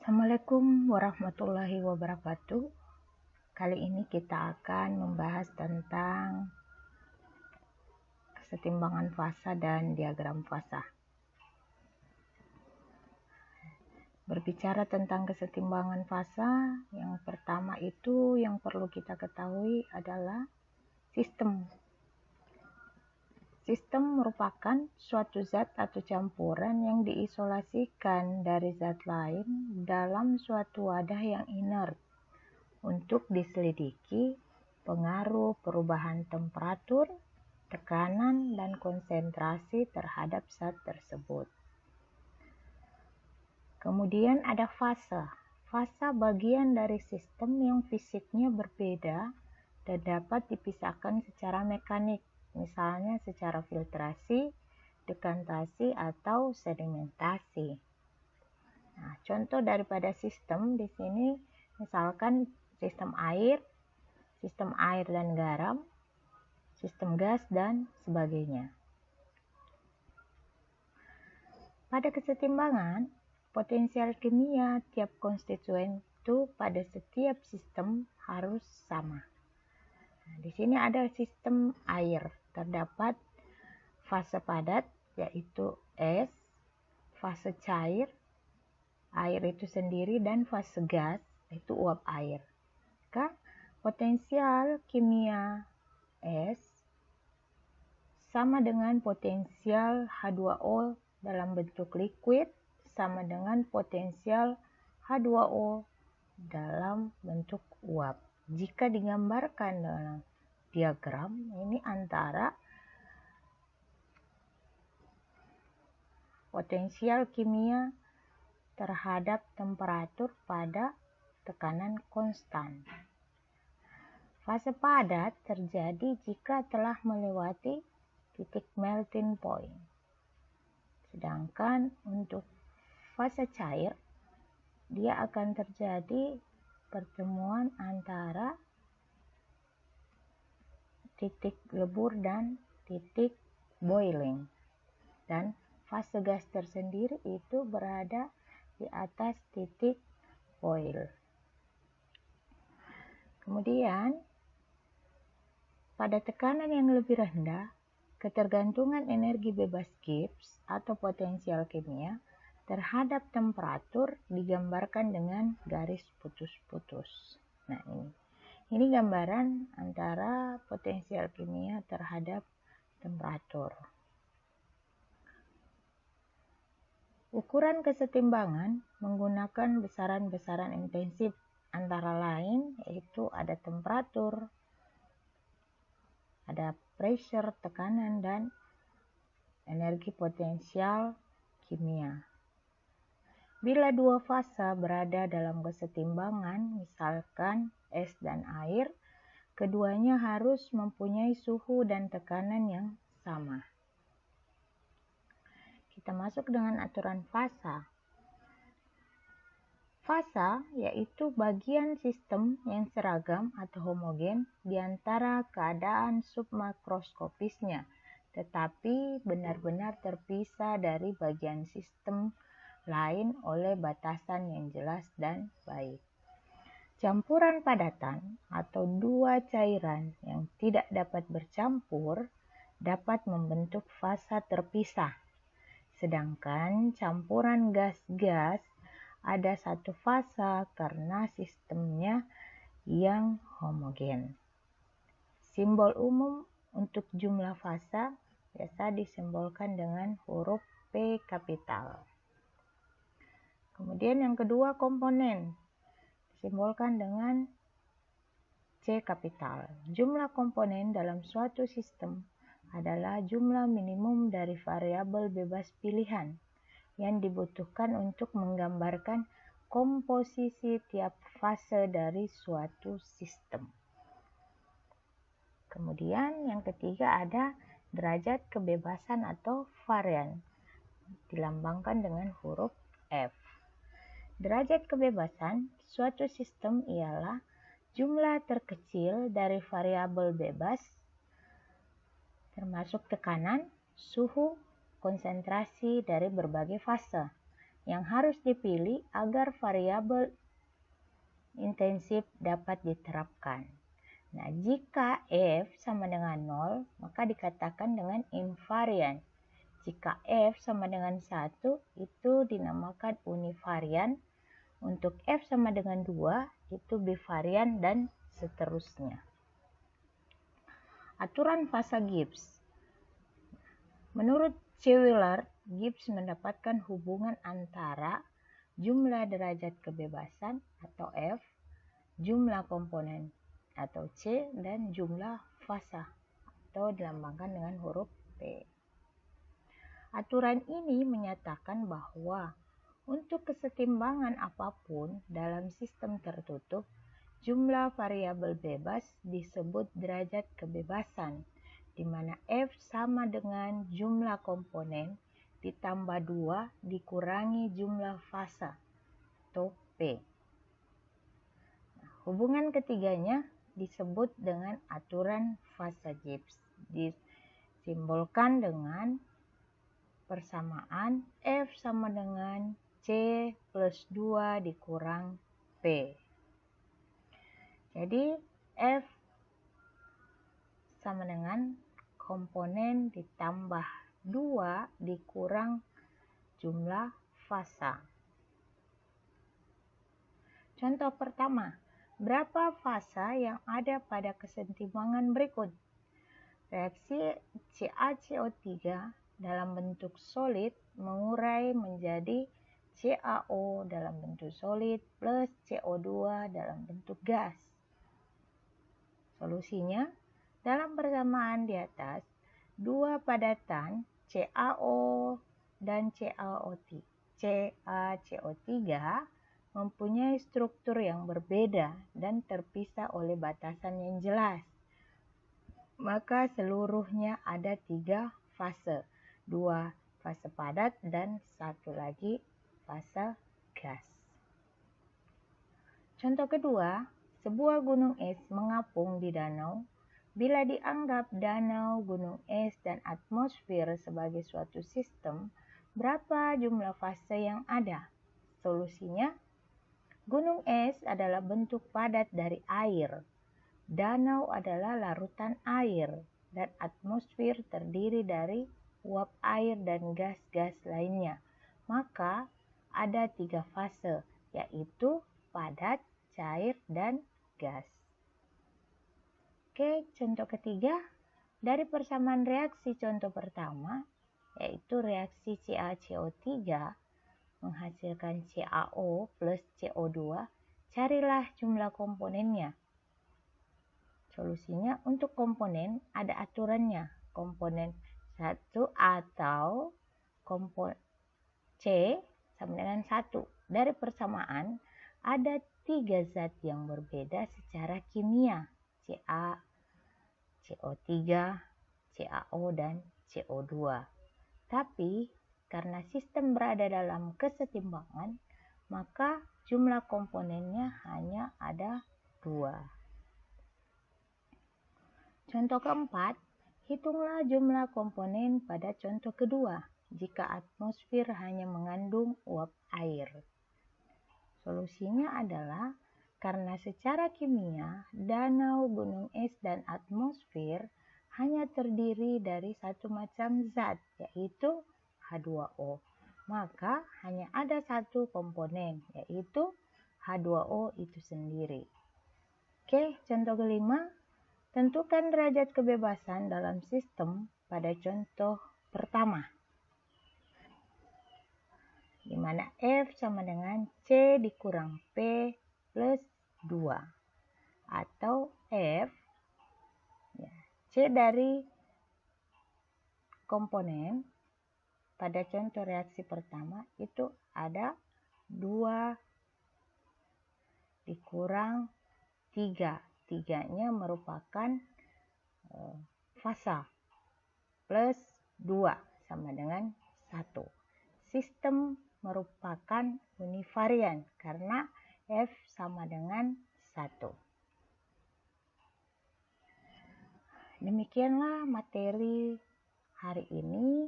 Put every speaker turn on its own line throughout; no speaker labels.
Assalamualaikum warahmatullahi wabarakatuh. Kali ini kita akan membahas tentang kesetimbangan fasa dan diagram fasa. Berbicara tentang kesetimbangan fasa, yang pertama itu yang perlu kita ketahui adalah sistem. Sistem merupakan suatu zat atau campuran yang diisolasikan dari zat lain dalam suatu wadah yang inert untuk diselidiki pengaruh perubahan temperatur, tekanan, dan konsentrasi terhadap zat tersebut. Kemudian ada fasa. Fasa bagian dari sistem yang fisiknya berbeda dan dapat dipisahkan secara mekanik, misalnya secara filtrasi, dekantasi, atau sedimentasi. Nah, contoh daripada sistem di sini misalkan sistem air dan garam, sistem gas, dan sebagainya. Pada kesetimbangan, potensial kimia tiap konstituen itu pada setiap sistem harus sama. Nah, di sini ada sistem air, terdapat fase padat yaitu es, fase cair, air itu sendiri, dan fase gas yaitu uap air. Maka potensial kimia es sama dengan potensial H2O dalam bentuk liquid sama dengan potensial H2O dalam bentuk uap. Jika digambarkan dalam diagram, ini antara potensial kimia terhadap temperatur pada tekanan konstan. Fase padat terjadi jika telah melewati titik melting point. Sedangkan untuk fase cair, dia akan terjadi pertemuan antara titik lebur dan titik boiling. Dan fase gas tersendiri itu berada di atas titik boil. Kemudian, pada tekanan yang lebih rendah, ketergantungan energi bebas Gibbs atau potensial kimia terhadap temperatur digambarkan dengan garis putus-putus. Nah, ini gambaran antara potensial kimia terhadap temperatur. Ukuran kesetimbangan menggunakan besaran-besaran intensif, antara lain yaitu ada temperatur, ada pressure, tekanan, dan energi potensial kimia. Bila dua fasa berada dalam kesetimbangan, misalkan es dan air, keduanya harus mempunyai suhu dan tekanan yang sama. Kita masuk dengan aturan fasa. Fasa yaitu bagian sistem yang seragam atau homogen di antara keadaan submakroskopisnya, tetapi benar-benar terpisah dari bagian sistem lain oleh batasan yang jelas dan baik. Campuran padatan atau dua cairan yang tidak dapat bercampur dapat membentuk fasa terpisah. Sedangkan campuran gas-gas ada satu fasa karena sistemnya yang homogen. Simbol umum untuk jumlah fasa biasa disimbolkan dengan huruf P kapital. Kemudian yang kedua, komponen disimbolkan dengan C kapital. Jumlah komponen dalam suatu sistem adalah jumlah minimum dari variabel bebas pilihan yang dibutuhkan untuk menggambarkan komposisi tiap fase dari suatu sistem. Kemudian yang ketiga ada derajat kebebasan atau varian, dilambangkan dengan huruf F. Derajat kebebasan suatu sistem ialah jumlah terkecil dari variabel bebas, termasuk tekanan, suhu, konsentrasi dari berbagai fase, yang harus dipilih agar variabel intensif dapat diterapkan. Nah, jika F sama dengan 0, maka dikatakan dengan invarian. Jika F sama dengan 1, itu dinamakan univarian. Untuk F sama dengan 2, itu bivarian, dan seterusnya. Aturan fasa Gibbs. Menurut Shewiller, Gibbs mendapatkan hubungan antara jumlah derajat kebebasan atau F, jumlah komponen atau C, dan jumlah fasa atau dilambangkan dengan huruf P. Aturan ini menyatakan bahwa untuk kesetimbangan apapun dalam sistem tertutup, jumlah variabel bebas disebut derajat kebebasan, di mana F sama dengan jumlah komponen ditambah 2 dikurangi jumlah fasa atau P. Hubungan ketiganya disebut dengan aturan fasa Gibbs, disimbolkan dengan persamaan F sama dengan C plus 2 dikurang P. Jadi F sama dengan komponen ditambah 2 dikurang jumlah fasa. Contoh pertama, berapa fasa yang ada pada kesetimbangan berikut? Reaksi CaCO3 dalam bentuk solid mengurai menjadi CaO dalam bentuk solid plus CO2 dalam bentuk gas. Solusinya, dalam persamaan di atas, dua padatan CaO dan CaCO3 mempunyai struktur yang berbeda dan terpisah oleh batasan yang jelas. Maka seluruhnya ada 3 fase, 2 fase padat dan 1 lagi fase gas. Contoh kedua, sebuah gunung es mengapung di danau. Bila dianggap danau, gunung es, dan atmosfer sebagai suatu sistem, berapa jumlah fase yang ada? Solusinya, gunung es adalah bentuk padat dari air, danau adalah larutan air, dan atmosfer terdiri dari uap air dan gas-gas lainnya. Maka ada 3 fase, yaitu padat, cair, dan gas. Oke, contoh ketiga, dari persamaan reaksi contoh pertama, yaitu reaksi CaCO3 menghasilkan CaO plus CO2, carilah jumlah komponennya. Solusinya, untuk komponen ada aturannya. Komponen 1 atau komponen C sama dengan 1. Dari persamaan, ada 3 zat yang berbeda secara kimia, Ca, CO3, CaO, dan CO2. Tapi, karena sistem berada dalam kesetimbangan, maka jumlah komponennya hanya ada 2. Contoh keempat, hitunglah jumlah komponen pada contoh kedua jika atmosfer hanya mengandung uap air. Solusinya adalah karena secara kimia, danau, gunung es, dan atmosfer hanya terdiri dari satu macam zat, yaitu H2O. Maka hanya ada satu komponen, yaitu H2O itu sendiri. Oke, contoh kelima. Tentukan derajat kebebasan dalam sistem pada contoh pertama, di mana F sama dengan C dikurang P plus 2, atau F, C dari komponen pada contoh reaksi pertama itu ada 2 dikurang 3. 3-nya merupakan fasa plus 2 sama dengan 1. Sistem merupakan univarian karena F sama dengan 1. Demikianlah materi hari ini.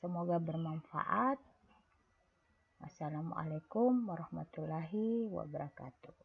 Semoga bermanfaat. Wassalamualaikum warahmatullahi wabarakatuh.